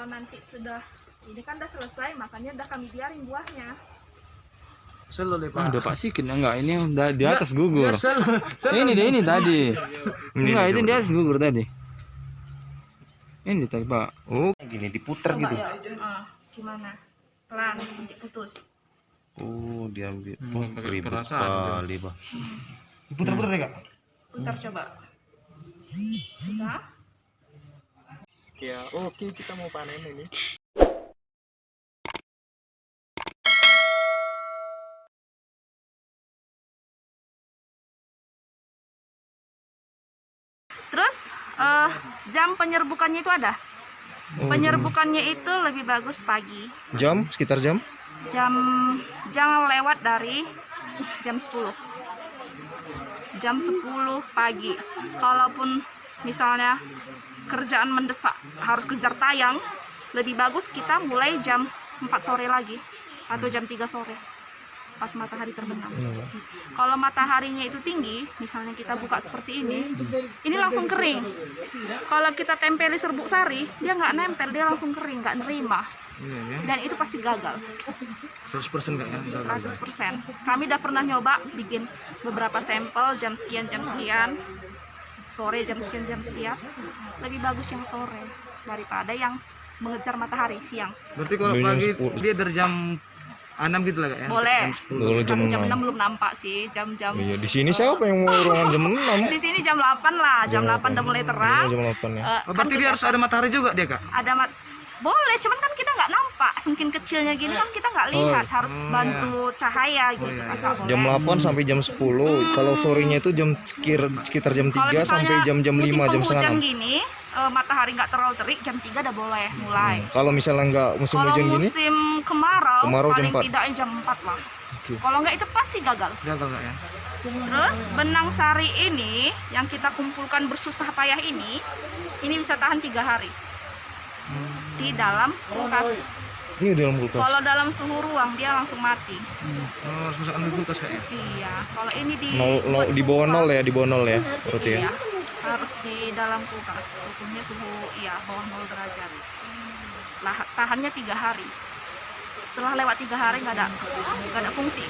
Kalau nanti sudah ini kan udah selesai, makanya udah kami biarin buahnya. Selalu Ah, Pak. udah Pak Sikin enggak, ini udah di atas gugur. Selalu. Ini deh, ini tadi. Enggak, itu coba. di atas gugur tadi. Ini tadi Pak. Oh, gini diputar Coba gitu. ya. Gimana? Pelan, nanti putus. Oh, diambil. Hmm, Oh, pakai ribet perasaan kali, Pak. Putar-putar deh, Kak. Putar coba. Bisa? Ya, oke, kita mau panen ini. Terus jam penyerbukannya itu ada. Penyerbukannya itu lebih bagus pagi. Jam, sekitar jam? Jam jangan lewat dari jam 10. Jam 10 pagi. Kalaupun misalnya kerjaan mendesak harus kejar tayang, lebih bagus kita mulai jam 4 sore lagi atau jam 3 sore pas matahari terbenam. Kalau mataharinya itu tinggi, misalnya kita buka seperti ini langsung kering. Kalau kita tempeli serbuk sari, dia nggak nempel, dia langsung kering, nggak nerima. Iya ya. Dan itu pasti gagal. 100% Kak ya. 100%. Kami udah pernah nyoba bikin beberapa sampel jam sekian, sore jam sekian. Lebih bagus yang sore daripada yang mengejar matahari siang. Berarti kalau Jam pagi 10. dia dari jam 6 gitu lah Kak ya. Boleh. Jam 10. Dulu jam Jam 6 6. belum nampak sih, jam-jam. Iya, di sini siapa yang mau ruangan jam 6? Di sini jam 8 lah, jam 8 udah mulai terang. Jam 8 ya. Oh, berarti dia harus ada matahari juga dia, Kak. Ada boleh, cuman kan kita nggak nampak, semakin kecilnya gini kan kita nggak lihat, harus bantu cahaya gitu iya, kan. iya. Nggak boleh. Jam 8 sampai jam 10. Kalau sorenya itu jam sekitar jam Kalau 3 misalnya sampai jam-jam 5, musim jam penghujan setengah 6. gini, matahari nggak terlalu terik, jam 3 udah boleh mulai. Kalau misalnya nggak musim Kalau hujan gini, musim kemarau Kemarau jam paling 4. tidaknya jam 4 lah. Oke. Kalau nggak itu pasti gagal. Gagal Kak ya. Terus benang sari ini yang kita kumpulkan bersusah payah ini bisa tahan 3 hari di dalam kulkas. ini dalam kulkas. Kalau dalam suhu ruang dia langsung mati. Oh, harus masukkan di kulkas Kak ya. Iya, kalau ini di Di bawah 0 ya, di bawah 0 ya. Berarti ya. Iya, harus di dalam kulkas. Suhunya bawah 0 derajat. Lah, tahannya 3 hari. Setelah lewat 3 hari nggak ada fungsi,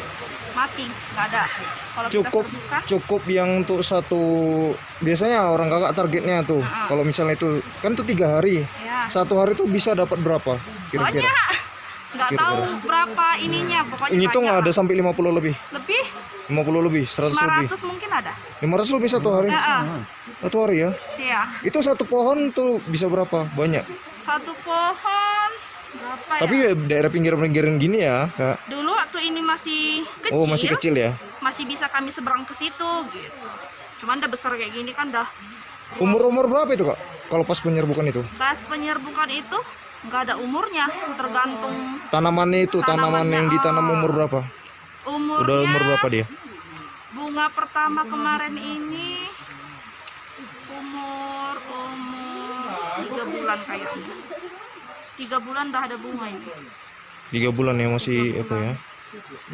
mati, nggak ada. Kalau Cukup kita serbukan, cukup yang untuk satu, biasanya orang kakak targetnya tuh kalau misalnya itu kan tuh 3 hari, ya satu hari tuh bisa dapat berapa kira-kira? banyak. Nggak tahu Kira-kira. berapa ininya, pokoknya Ini tuh nggak banyak. ada sampai 50 lebih, Lebih 50 lebih, 100 lebih, 500 mungkin ada. 500 lebih satu hari. Satu hari ya. Iya, Itu satu pohon tuh bisa berapa banyak? satu pohon berapa Tapi ya? daerah pinggir-pinggiran gini ya kak. Dulu waktu ini masih kecil, Oh masih kecil ya. masih bisa kami seberang ke situ gitu. Cuman udah besar kayak gini kan udah. Umur berapa itu kak kalau pas penyerbukan itu? Pas penyerbukan itu nggak ada umurnya, tergantung Tanamannya itu, tanaman Tanamannya, yang ditanam umur berapa? umurnya. Udah umur berapa dia? Bunga pertama kemarin ini umur 3 bulan kayaknya. 3 bulan udah ada bunga ini. 3 bulan ya masih apa ya?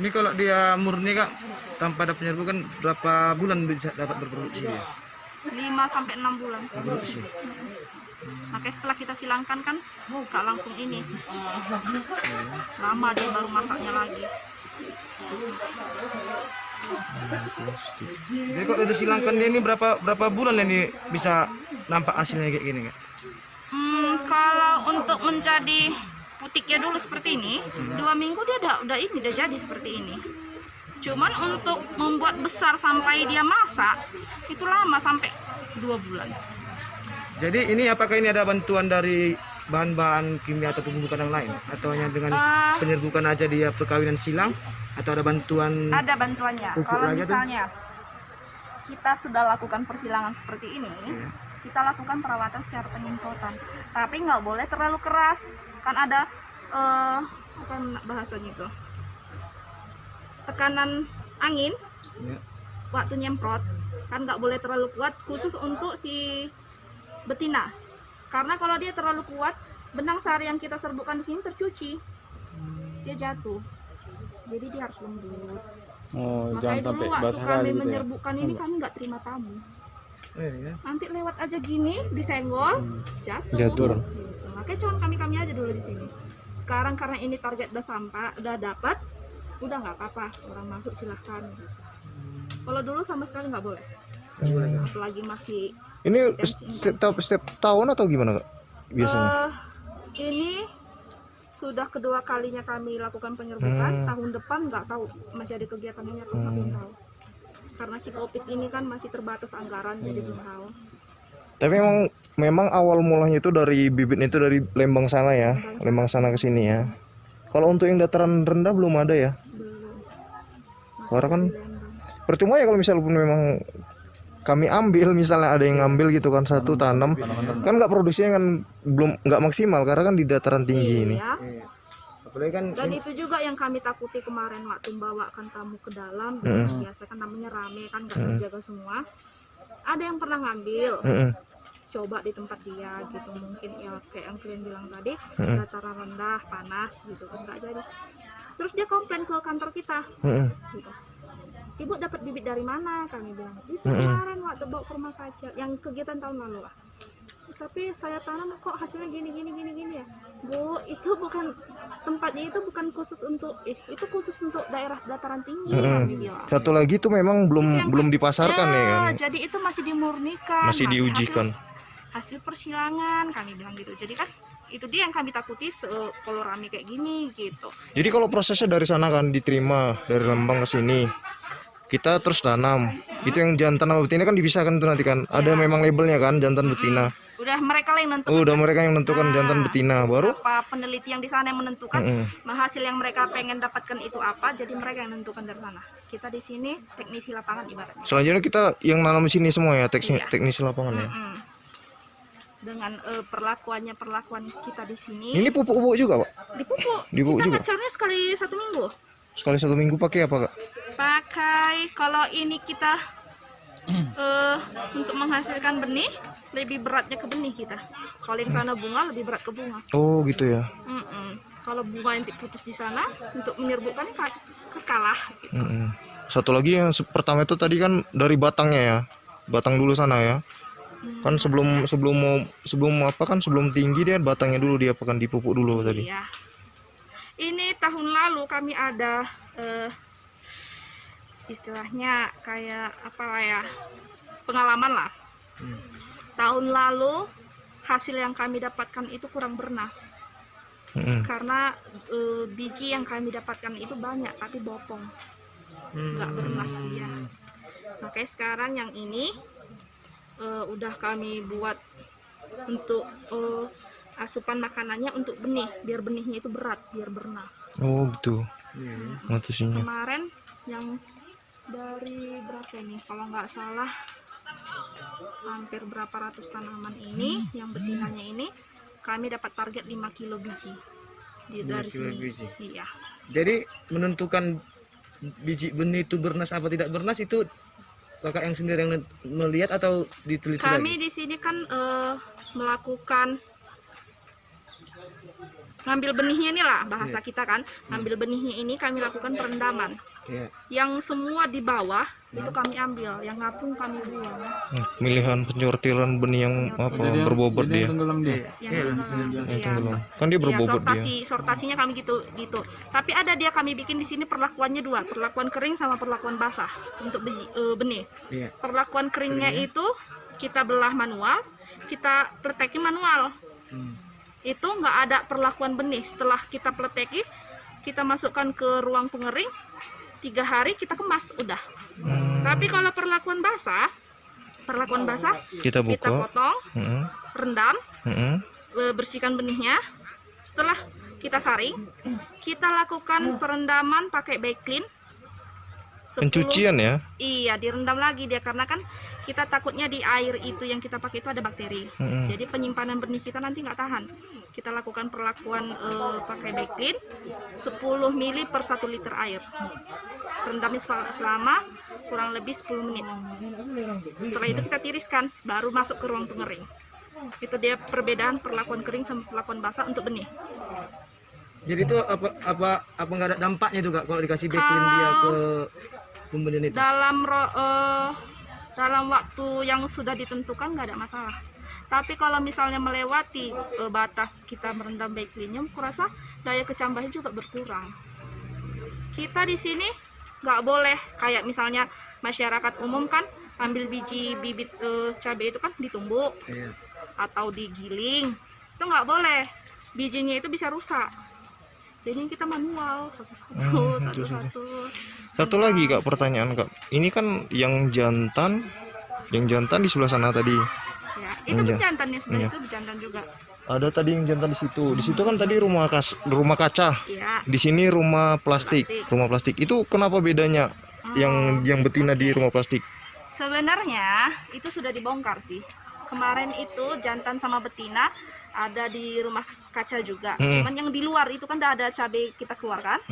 Ini kalau dia murni Kak tanpa ada penyerbukan berapa bulan bisa dapat berproduksi dia? 5 sampai 6 bulan. Makanya setelah kita silangkan kan nggak langsung ini. Lama dia baru masaknya lagi. Jadi kalau udah silangkan dia ini berapa bulan ini bisa nampak hasilnya kayak gini Kak? Kalau untuk menjadi putiknya dulu seperti ini, 2 minggu dia udah jadi seperti ini. Cuman untuk membuat besar sampai dia masak itu lama sampai 2 bulan. Jadi ini apakah ini ada bantuan dari bahan-bahan kimia atau pembukaan yang lain? Atau hanya dengan penyerbukan aja dia perkawinan silang? Atau ada bantuan? Ada bantuannya. Pupuk Kalau lagi tuh? misalnya kita sudah lakukan persilangan seperti ini, kita lakukan perawatan secara penyemprotan. Tapi nggak boleh terlalu keras. Kan ada apa bahasanya itu? Tekanan angin Ya. waktu nyemprot kan nggak boleh terlalu kuat, khusus untuk si betina. Karena kalau dia terlalu kuat, benang sari yang kita serbukkan di sini tercuci, dia jatuh. Jadi dia harus lembut. Oh, Makanya jangan dulu sampai waktu basah kami kali gitu ya. menyerbukan ini kami nggak terima tamu. Oh, iya. Nanti lewat aja gini disenggol, jatuh. Jatuh. Gitu. Makanya cuma kami aja dulu di sini. Sekarang karena ini target udah dapat, udah nggak apa-apa, orang masuk silahkan. Kalau dulu sama sekali nggak boleh. Apalagi masih Ini intens. setiap tahun atau gimana Kak? Biasanya? Ini sudah kedua kalinya kami lakukan penyerbukan. Tahun depan nggak tahu masih ada kegiatannya atau nggak, belum tahu. Karena si COVID ini kan masih terbatas anggaran, jadi belum tahu. Tapi memang awal mulanya itu dari bibitnya itu dari Lembang sana ya, Lembang sana ke sini ya. Kalau untuk yang dataran rendah belum ada ya. Belum. Karena kan percuma ya kalau misalnya pun memang kami ambil, misalnya ada yang ngambil gitu kan satu tanam, kan nggak produksinya kan nggak maksimal karena kan di dataran tinggi ini. Iya. Apalagi kan Dan itu juga yang kami takuti kemarin waktu membawakan tamu ke dalam. Biasa kan namanya rame kan, nggak terjaga semua. Ada yang pernah ngambil, coba di tempat dia gitu, mungkin ya kayak yang kalian bilang tadi, dataran rendah, panas gitu kan, nggak jadi. Terus dia komplain ke kantor kita, gitu. Ibu dapat bibit dari mana? Kami bilang itu kemarin waktu bawa ke rumah kaca, yang kegiatan tahun lalu lah. Tapi saya tanam kok hasilnya gini ya. Bu, itu bukan tempatnya, itu bukan khusus untuk itu khusus untuk daerah dataran tinggi, kami bilang. Satu lagi itu memang belum dipasarkan ya kan. Jadi itu masih dimurnikan, Masih diujikan. hasil persilangan, kami bilang gitu. Jadi kan itu dia yang kami takuti kalau rame kayak gini gitu. Jadi kalau prosesnya dari sana kan diterima dari Lembang ke sini, kita terus tanam. Itu yang jantan sama betina kan dipisahkan tuh nanti kan. Ada memang labelnya kan, jantan betina. Udah mereka yang menentukan. Oh, udah mereka yang menentukan jantan betina. Baru Apa peneliti yang di sana yang menentukan hasil yang mereka pengen dapatkan itu apa, jadi mereka yang menentukan dari sana. Kita di sini teknisi lapangan ibaratnya. selanjutnya kita yang nanam di sini semua ya, teknisi lapangan ya. Dengan perlakuan kita di sini. Ini pupuk juga, Pak? Dipupuk. Dipupuk Kita juga. ngacarnya sekali 1 minggu. Sekali 1 minggu pakai apa, Kak? Pakai, kalau ini kita untuk menghasilkan benih, lebih beratnya ke benih kita. Kalau yang sana bunga, lebih berat ke bunga. Oh, gitu ya. Kalau bunga yang putus di sana, untuk menyerbukan kalah. Gitu. Satu lagi yang pertama itu tadi kan dari batangnya ya. Batang dulu sana ya. Kan sebelum tinggi dia batangnya dulu dia akan dipupuk dulu tadi. Iya. Ini tahun lalu kami ada istilahnya kayak apa ya, pengalaman lah. Tahun lalu hasil yang kami dapatkan itu kurang bernas. Karena biji yang kami dapatkan itu banyak tapi bopong, nggak bernas dia. Makanya sekarang yang ini udah kami buat untuk asupan makanannya untuk benih, biar benihnya itu berat, biar bernas. Oh, gitu. Ngatusinya. Kemarin yang dari berapa ini, kalau nggak salah hampir berapa ratus tanaman ini, yang betinanya ini kami dapat target 5 kilo biji dari sini. Iya. jadi menentukan biji benih itu bernas apa tidak bernas itu kakak yang sendiri yang melihat atau diteliti Kami lagi? di sini kan melakukan ngambil benihnya ini lah bahasa kita kan, ngambil benihnya ini kami lakukan perendaman. Yang semua di bawah itu kami ambil, yang ngapung kami buang. Pemilihan penyortiran benih yang berbobot dia. Yang Tenggelam. Kan dia berbobot dia. sortasinya kami gitu. Tapi ada dia kami bikin di sini perlakuannya 2, perlakuan kering sama perlakuan basah untuk benih. Perlakuan keringnya itu kita belah manual, kita pleteki manual. Itu nggak ada perlakuan benih. Setelah kita pleteki, kita masukkan ke ruang pengering, 3 hari kita kemas udah. Tapi kalau perlakuan basah Kita kita buka. potong, rendam, bersihkan benihnya. Setelah kita saring, kita lakukan perendaman pakai backlin. Pencucian ya. Iya, direndam lagi dia karena kan kita takutnya di air itu yang kita pakai itu ada bakteri. Jadi penyimpanan benih kita nanti nggak tahan. Kita lakukan perlakuan pakai backlin 10 ml per 1 liter air. Rendamnya selama kurang lebih 10 menit. Setelah itu kita tiriskan, baru masuk ke ruang pengering. Itu dia perbedaan perlakuan kering sama perlakuan basah untuk benih. Jadi itu apa nggak ada dampaknya juga kalau dikasih backlin dia ke pembenihan itu? Dalam waktu yang sudah ditentukan nggak ada masalah. Tapi kalau misalnya melewati batas kita merendam baiklinyum, kurasa daya kecambahnya juga berkurang. Kita di sini nggak boleh kayak misalnya masyarakat umum kan ambil biji bibit cabai itu kan ditumbuk Iya. atau digiling, itu nggak boleh, bijinya itu bisa rusak. Jadi kita manual satu-satu. Satu lagi Kak, pertanyaan Kak. Ini kan yang jantan di sebelah sana tadi. Ya, itu Iya. bejantannya sebenarnya, Iya. itu bejantan juga. Ada tadi yang jantan di situ. Di situ kan tadi rumah kaca. Iya. Di sini rumah plastik. Rumah plastik. Itu kenapa bedanya yang betina di rumah plastik? Sebenarnya itu sudah dibongkar sih. Kemarin itu jantan sama betina ada di rumah kaca juga. Cuman yang di luar itu kan udah ada cabai kita keluarkan.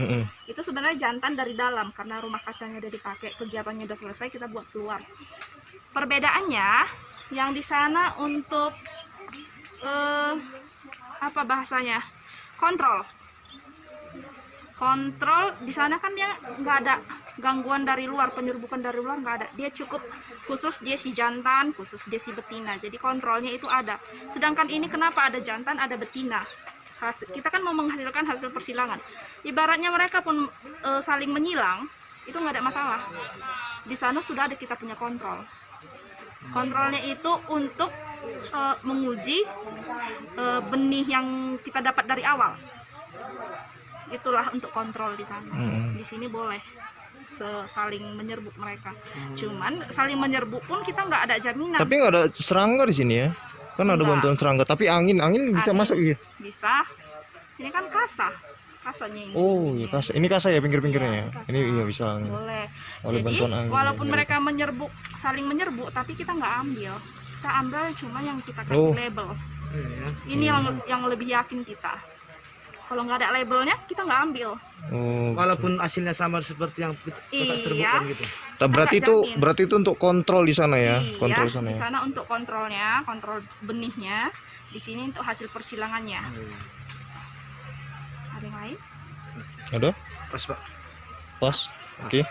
Itu sebenarnya jantan dari dalam karena rumah kacanya udah dipakai, kegiatannya udah selesai, kita buat keluar. Perbedaannya yang di sana untuk apa bahasanya? Kontrol di sana kan dia nggak ada gangguan dari luar, penyerbukan dari luar nggak ada. Dia cukup khusus dia si jantan, khusus dia si betina. Jadi kontrolnya itu ada. Sedangkan ini kenapa ada jantan, ada betina? Kita kan mau menghasilkan hasil persilangan. Ibaratnya mereka pun saling menyilang, itu nggak ada masalah. Di sana sudah ada kita punya kontrol. Kontrolnya itu untuk menguji benih yang kita dapat dari awal. Itulah untuk kontrol di sana. Di sini boleh saling menyerbuk mereka. Cuman saling menyerbuk pun kita nggak ada jaminan. Tapi nggak ada serangga di sini ya? Kan ada Enggak. bantuan serangga. Tapi angin bisa Angin. masuk gitu. Bisa. Ini kan kasanya ini. Oh, ya kasa. Ini kasa ya pinggir-pinggirnya ya. Kasa. Ini iya bisa angin. Boleh. Oleh Jadi bantuan angin. walaupun ya. mereka saling menyerbuk, tapi kita nggak ambil. Kita ambil cuma yang kita kasih Oh. label. Iya. Ini yang lebih yakin kita. Kalau nggak ada labelnya, kita nggak ambil. Oh. Walaupun hasilnya sama seperti yang kita Iya. terbukkan gitu. Berarti Nggak itu jamin. berarti itu untuk kontrol di sana ya, Iya, kontrol sana di ya. sana untuk kontrolnya, kontrol benihnya. Di sini untuk hasil persilangannya. Ada yang lain? Ada? Pas Pak. Pas. Oke.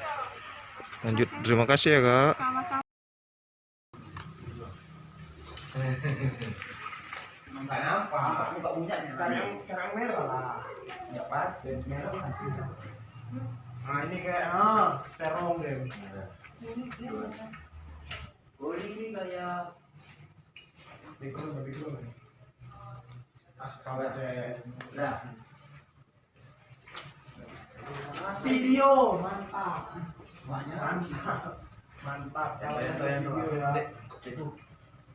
Lanjut. Terima kasih ya, Kak. Sama-sama. Nah ini kayak terong deh. Oh ini kayak background. Askara cek. Nah. Video mantap. Mantap. Yang video ya.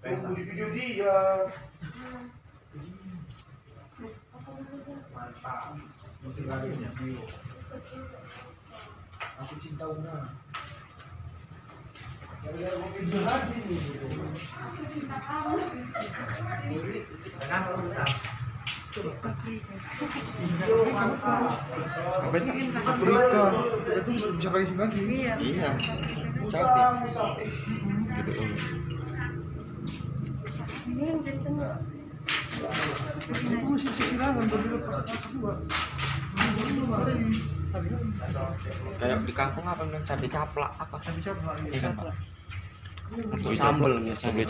Tunggu di video dia. Mantap. Masih lagi video. Aku cinta Una. Gara-gara mau video lagi nih. Aku cinta kamu. Kenapa lu tak? Video mantap. Apa ini? Afrika. Itu bisa pakai sini lagi. Iya. Capek. Itu silangan berdua pas Kayak di kampung apa namanya cabai caplak apa? Bisa Iya kan, Pak? Untuk sambel biasanya.